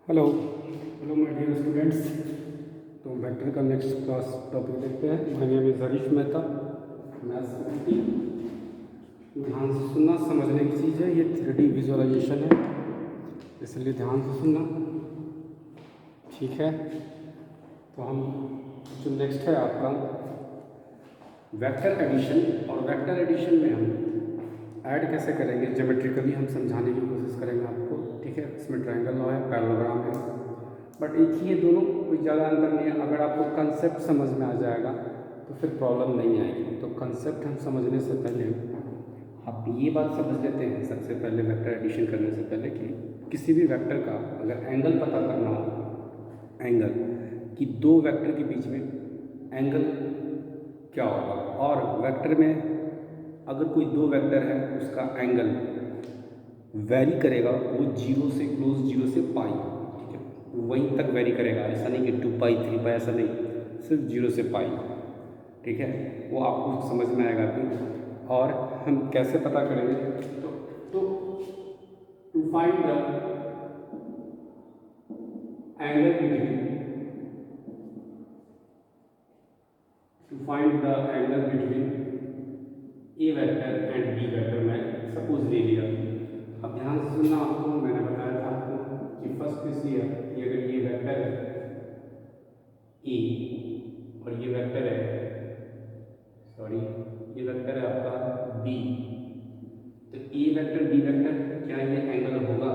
Hello hello my dear students. तो vector का next class topic देखते हैं। My name is Harish Mehta, maths faculty. ध्यान से सुनना, समझने की चीज़ है। ये 3D विजुअलाइजेशन है, इसलिए ध्यान से सुनना, ठीक है। तो हम जो नेक्स्ट है आपका वेक्टर एडिशन, और वेक्टर एडिशन में हम ऐड कैसे करेंगे ज्योमेट्रिकली हम समझाने की कोशिश करेंगे आपको, ठीक है। इसमें ट्रायंगल लॉ है, पैरेललोग्राम है, बट एक ही है दोनों, कोई ज़्यादा अंतर नहीं है। अगर आपको कंसेप्ट समझ में आ जाएगा तो फिर प्रॉब्लम नहीं आएगी। तो कंसेप्ट हम समझने से पहले आप ये बात समझ लेते हैं सबसे पहले, वेक्टर एडिशन करने से पहले, कि किसी भी वेक्टर का अगर एंगल पता करना हो, एंगल कि दो वेक्टर के बीच में एंगल क्या होगा, और वेक्टर में अगर कोई दो वेक्टर है उसका एंगल वेरी करेगा, वो जीरो से क्लोज, जीरो से पाई, ठीक है, वहीं तक वेरी करेगा। ऐसा नहीं कि 2 पाई 3 पाई, ऐसा नहीं, सिर्फ जीरो से पाई, ठीक है। वो आपको समझ में आएगा अभी। और हम कैसे पता करेंगे, तो to find the angle between, to find the angle between A vector and B vector, मैं सपोज ले लिया। अब ध्यान से सुनना, आपको मैंने बताया था आपको कि फर्स्ट केस लिया कि अगर ये वेक्टर है ए और ये वेक्टर है, सॉरी, ये वेक्टर है आपका बी, तो ए वेक्टर बी वेक्टर, क्या ये एंगल होगा?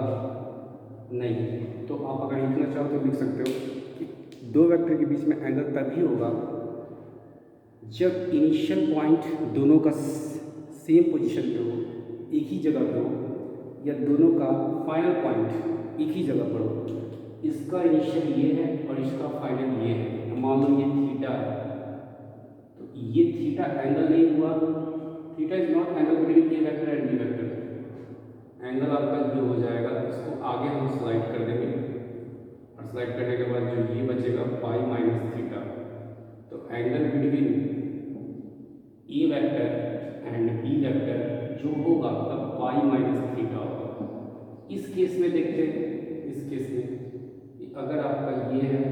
नहीं। तो आप अगर लिखना चाहो तो लिख सकते हो कि दो वेक्टर के बीच में एंगल तभी होगा जब इनिशियल पॉइंट दोनों का सेम पोजीशन पे हो, एक ही जगह पे हो, या दोनों का फाइनल पॉइंट एक ही जगह पर हो। इसका इनिशियल ये है और इसका फाइनल ये है। मान लो ये थीटा है, तो ये थीटा एंगल नहीं हुआ। Theta is not angle between A vector and B vector. Angle आपका ये हो जाएगा, इसको आगे हम स्लाइड कर देंगे, और स्लाइड करने के बाद जो ये बचेगा पाई माइनस थीटा। तो angle between A vector and B vector जो होगा तब पाई माइनस थीटा होगा। इस केस में देखते हैं, इस केस में अगर आपका ये है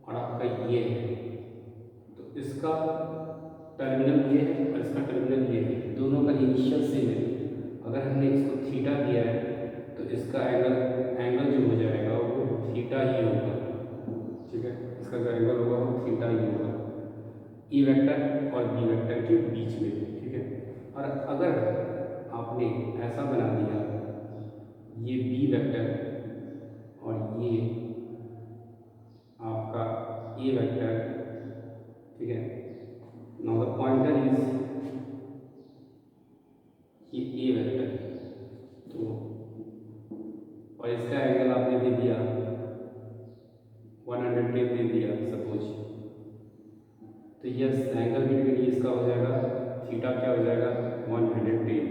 और आपका ये है, तो इसका टर्मिनल ये है और इसका टर्मिनल ये है, दोनों का इनिशियल सेम है। अगर हमने इसको थीटा दिया है तो इसका एंगल जो हो जाएगा वो थीटा ही होगा, ठीक है। इसका जो एंगल होगा वो थीटा ही होगा ई वेक्टर और बी वेक्टर के बीच में, ठीक है। और अगर आपने ऐसा बना दिया, ये बी वेक्टर और ये आपका ए वेक्टर, ठीक है। नाउ द पॉइंटर इज ये ए वेक्टर, तो और इसका एंगल आपने दे दिया 110 दे दिया सपोज, तो यस एंगल बिटवीन इसका हो जाएगा थीटा, क्या हो जाएगा 110,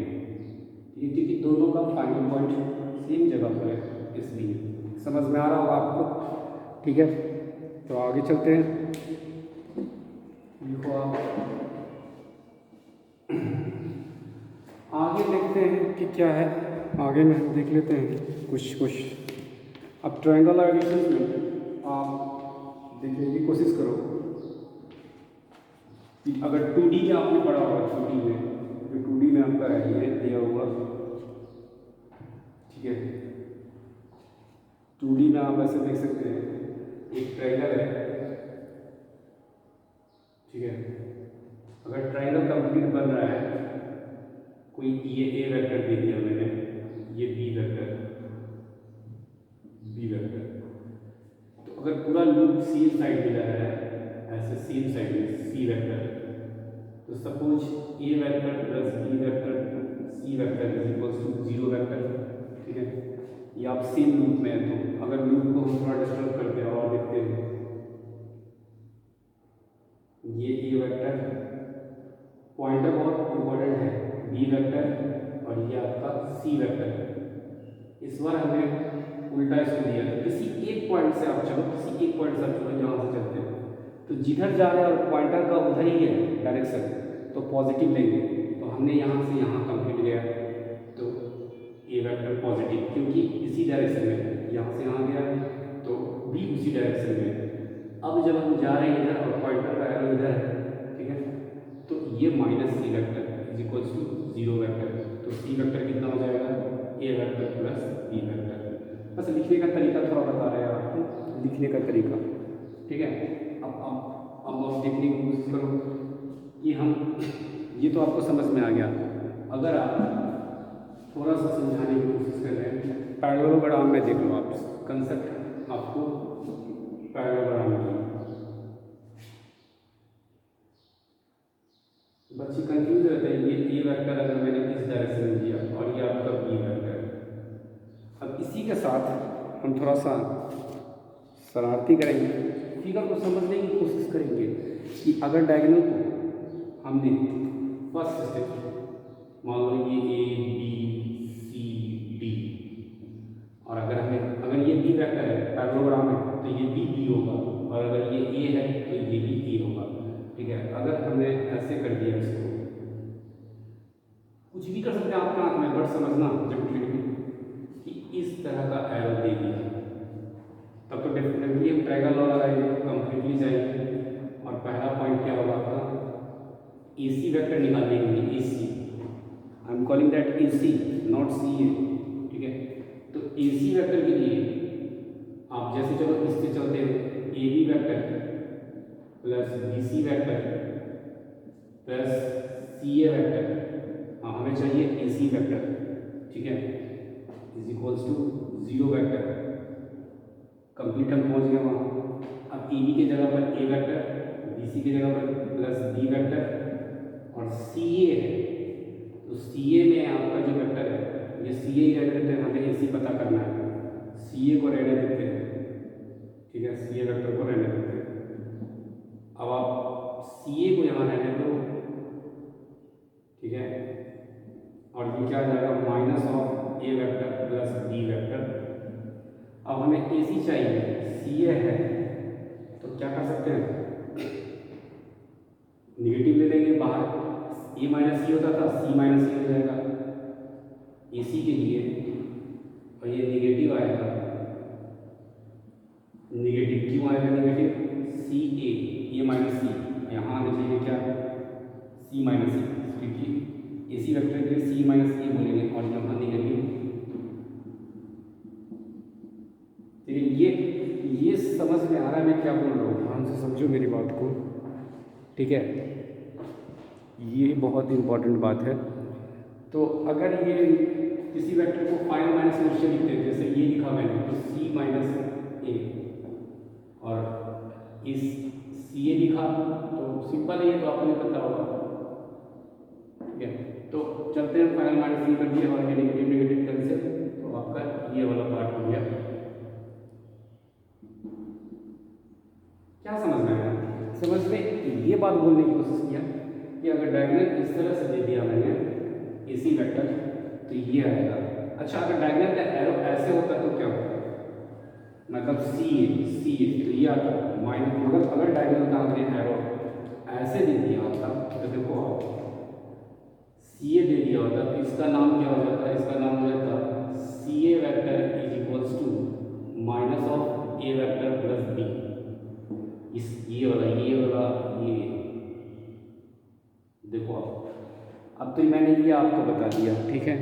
क्योंकि दोनों का फाइनल पॉइंट सेम जगह पर है, इसलिए समझ में आ रहा होगा आपको, ठीक है। तो आगे चलते हैं, लिखो आप, आगे देखते हैं कि क्या है। आगे में हम देख लेते हैं कुछ। अब ट्रायंगल एडिशन में आप देखने की कोशिश करो कि अगर 2D में आपने पढ़ा होगा, 2D में, जो 2D में आपका है ये दिया हुआ, ठीक है। 2D में आप ऐसे देख सकते हैं, एक ट्रायंगल है, ठीक है। अगर ट्रायंगल कंप्लीट बन रहा है, कोई ये ए वेक्टर दे दिया मैंने, ये बी वेक्टर, तो अगर पूरा लूप सेम साइड में जा रहा है, ऐसे सेम साइड में सी वेक्टर, तो suppose A vector plus B vector C vector is equals to 0 vector, ठीक है। ये आप सेम लूप में है, तो अगर लूप को हम थोड़ा डिस्टर्ब करते हैं और देखते हैं, ये ए वेक्टर, पॉइंटर बहुत इंपॉर्टेंट है, बी वेक्टर और ये आपका सी वेक्टर। इस बार हमें उल्टा इसको दिया, तो किसी एक पॉइंट से आप चलो, किसी एक पॉइंट से आप चलो, यहाँ से चलते हैं, तो जिधर जा रहे हैं और पॉइंटर का उधर ही है डायरेक्शन, तो पॉजिटिव लेंगे। तो हमने यहाँ से यहाँ कंप्लीट गया, तो ए वेक्टर पॉजिटिव, क्योंकि इसी डायरेक्शन में यहाँ से यहाँ गया डायरेक्शन में है। अब जब हम जा रहे हैं इधर और पॉइंटर का एरो इधर है, ठीक है, तो ये minus C vector is equals to 0 vector. तो सी वेक्टर कितना हो जाएगा, A vector plus B vector. बस लिखने का तरीका थोड़ा बता रहे हैं आपको, लिखने का तरीका, ठीक है। अब आप देखने की कोशिश करो कि हम, ये तो आपको समझ में आ गया। अगर आप थोड़ा सा समझाने की कोशिश कर रहे हैं, पैरेललोग्राम में देख लो आप कंसेप्ट, आपको पैरेललोग्राम की बच्चे कंफ्यूज रहते हैं। ये ए वेक्टर अगर मैंने इस डायरेक्शन में दिया और ये आपका बी वेक्टर। अब इसी के साथ हम थोड़ा सा शरारती करेंगे, फिगर को समझने की कोशिश करेंगे कि अगर डायगोनल को हमने फर्स्ट स्टेप मान लो ये ए बी सी डी, और अगर ये बी वेक्टर है पैरेललोग्राम में तो ये बी होगा, और अगर ये ए है तो ये भी ए होगा, ठीक है। अगर हमने ऐसे कर दिया इसको, कुछ भी कर सकते हैं आपके हाथ में, बट समझना डेफिनेटली कि इस तरह का एरो दे दिया, तब तो डेफिनेटली हम ट्रायंगल लॉ लगाएंगे, कंप्लीटली जाएंगे। और पहला पॉइंट क्या होगा आपका, AC वेक्टर निकालने के लिए, AC I am calling that AC not CA, ठीक है। तो AC वेक्टर के लिए आप जैसे चलो इससे चलते हैं, AB vector plus BC vector plus CA vector, हमें चाहिए AC वेक्टर, ठीक है, is equals to 0 vector. Complete हम पहुंच गए वहाँ। अब AB की जगह पर A वेक्टर, BC की जगह पर प्लस B वेक्टर, और CA है तो CA में आपका जो वेक्टर है ये CA ही रहने देते हैं, हमें AC पता करना है, CA को रहने देते हैं, ठीक है, CA वेक्टर को रहने देते हैं। अब आप CA को यहाँ रहने दो, ठीक है, और ये क्या आ जाएगा, minus of A vector plus B vector. अब हमें AC चाहिए, CA है तो क्या कर सकते हैं, निगेटिव ले लेंगे बाहर, A माइनस C होता था, C माइनस C हो जाएगा AC के लिए, और ये निगेटिव आएगा। निगेटिव क्यों आएगा, negative CA, A minus C, यहाँ आना चाहिए क्या, C माइनस C, क्योंकि AC वेक्टर के लिए C माइनस A बोलेंगे, और यहाँ निगेटिव, ठीक है। ये समझ में आ रहा है मैं क्या बोल रहा हूँ, ध्यान से समझो मेरी बात को, ठीक है। ये बहुत इंपॉर्टेंट बात है। तो अगर ये किसी वेक्टर को फाइनल माइनस में लिखते हैं, जैसे ये लिखा मैंने, तो C माइनस A, और इस CA लिखा तो सिंपल है, ये तो आपको पता होगा, ठीक है। तो चलते हैं, फाइनल माइनस C कर दिया और ये नेगेटिव नेगेटिव कैंसिल, तो आपका ये वाला पार्ट हो गया। क्या समझ में आया, समझ में ये बात बोलने की कोशिश किया कि अगर डायगोनल इस तरह से दे दिया मैंने AC वेक्टर तो ये आएगा। अच्छा, अगर डायगोनल का एरो ऐसे होता तो क्या होता, मतलब CA तो ये आता माइनस, मगर अगर डायगोनल का हमने एरो ऐसे दे दिया होता तो देखो आप CA दे दिया होता तो इसका नाम क्या हो जाता, इसका नाम हो जाता CA vector is equals to minus of A vector plus B। इस ये वाला ये देखो आप, अब तो मैंने ये आपको बता दिया, ठीक है।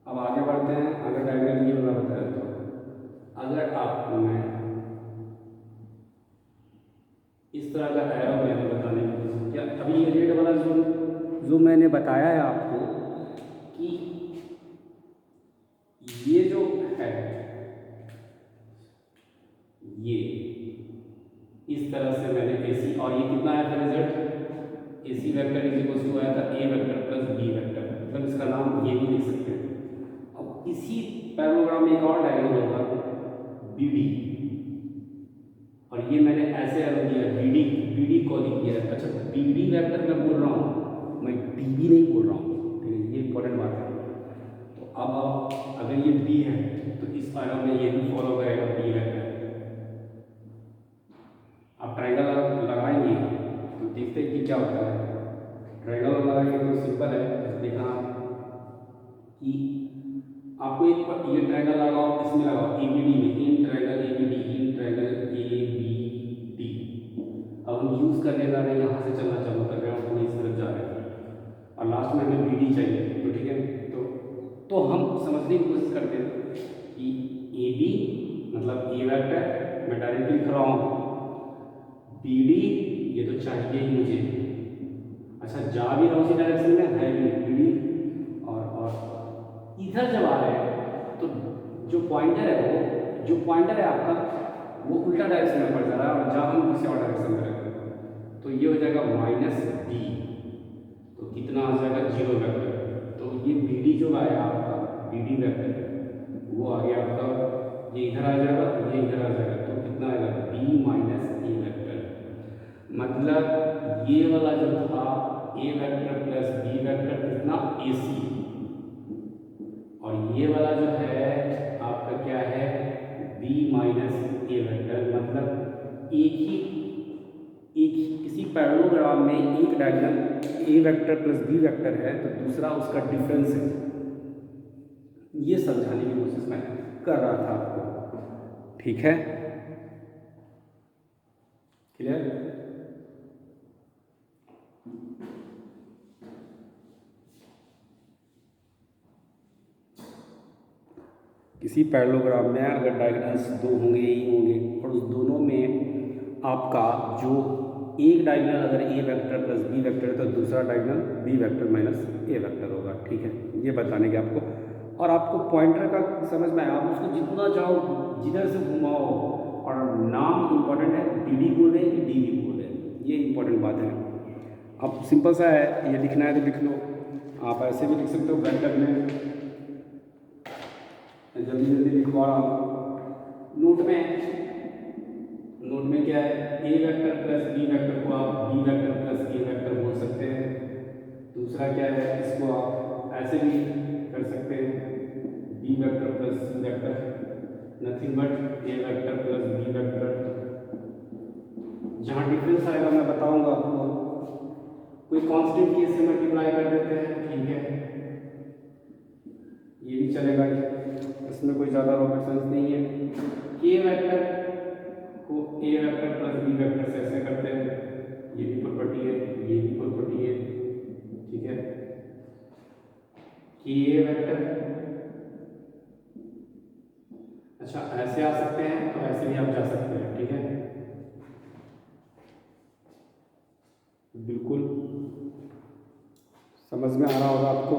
अब आगे बढ़ते हैं। अगर डायग्राम ये वाला बताया तो अगर आपको मैं इस तरह का एरो मैंने बताने की कोशिश किया, अभी ये रेड वाला जो मैंने बताया है आपको कि ये जो है ये इस तरह से मैंने AC, और ये कितना आया था result, AC vector is equal to आया था A vector plus B vector, मतलब इसका नाम ये भी लिख सकते हैं। अब इसी पैरेललोग्राम में एक और डायग्राम होगा BD, और ये मैंने ऐसे एरो दिया BD को लिख दिया। अच्छा, BD वेक्टर मैं बोल रहा हूँ, मैं BB नहीं बोल रहा हूँ, ठीक है, ये इंपॉर्टेंट बात है। तो अब अगर ये B है तो इस एरो में ये भी फॉलो करेगा B वेक्टर। आप ट्रायंगल लगाएंगे तो देखते हैं कि क्या होता है। ट्रायंगल लगाएंगे तो सिंपल है, देखा कि आपको ये ट्रायंगल लगाओ, इसमें लगाओ ABD में, in triangle ABD, in triangle ABD। अब हम यूज़ करने जा रहे हैं, यहाँ से चलना चालू कर रहे हैं और थोड़ी इस तरफ जा रहे हैं और लास्ट में हमें BD चाहिए। तो ठीक है, तो हम समझने की कोशिश करते हैं कि AB मतलब A वेक्टर मैं डायरेक्टली लिख रहा हूँ, BD ये तो चाहिए ही मुझे। अच्छा, जा भी रहा उसी डायरेक्शन में है भी BD, और इधर जब आ रहे हैं तो जो पॉइंटर है आपका वो उल्टा डायरेक्शन में पड़ जा रहा है और जहाँ हम किसी और डायरेक्शन में रखें तो ये हो जाएगा -B। तो कितना आ जाएगा 0 वेक्टर। तो ये BD जो आया आपका BD वेक्टर वो आ गया आपका, ये इधर आ जाएगा, ये इधर आ जाएगा, तो कितना आएगा B - A वेक्टर। मतलब ये वाला जो था A vector plus B vector कितना AC, और ये वाला जो है आपका क्या है B - A वेक्टर। मतलब एक ही किसी पैरेललोग्राम में एक diagonal A vector plus B vector है तो दूसरा उसका डिफरेंस है। ये समझाने की कोशिश मैं कर रहा था आपको, ठीक है, क्लियर। किसी पैरेललोग्राम में अगर डायगोनल्स दो होंगे ही होंगे और उस दोनों में आपका जो एक डायगोनल अगर A vector plus B vector है तो दूसरा diagonal B vector minus A vector होगा, ठीक है। ये बताने के आपको, और आपको पॉइंटर का समझ में आया, आप उसको जितना चाहो जिधर से घुमाओ, और नाम इम्पॉर्टेंट है, BD बोले कि DB बोले, ये इम्पॉर्टेंट बात है। अब सिंपल सा है, ये लिखना है तो लिख लो, आप ऐसे भी लिख सकते हो ब्रैकेट में, जल्दी जल्दी लिखवा रहा हूँ। नोट में क्या है, A vector plus B vector को आप B vector plus A vector बोल सकते हैं। दूसरा क्या है, इसको आप ऐसे भी कर सकते हैं, B vector plus C vector, nothing but A vector plus B vector. जहाँ डिफरेंस आएगा मैं बताऊंगा आपको, कोई कांस्टेंट की से मल्टीप्लाई कर देते हैं, ठीक है, ये भी चलेगा, इसमें कोई ज़्यादा रॉकेट साइंस नहीं है। K वेक्टर को A vector plus B vector से ऐसे करते हैं, ये भी प्रॉपर्टी है, ये भी प्रॉपर्टी है, ठीक है। K वेक्टर, अच्छा ऐसे आ सकते हैं तो ऐसे भी आप जा सकते हैं, ठीक है, बिल्कुल समझ में आ रहा होगा आपको।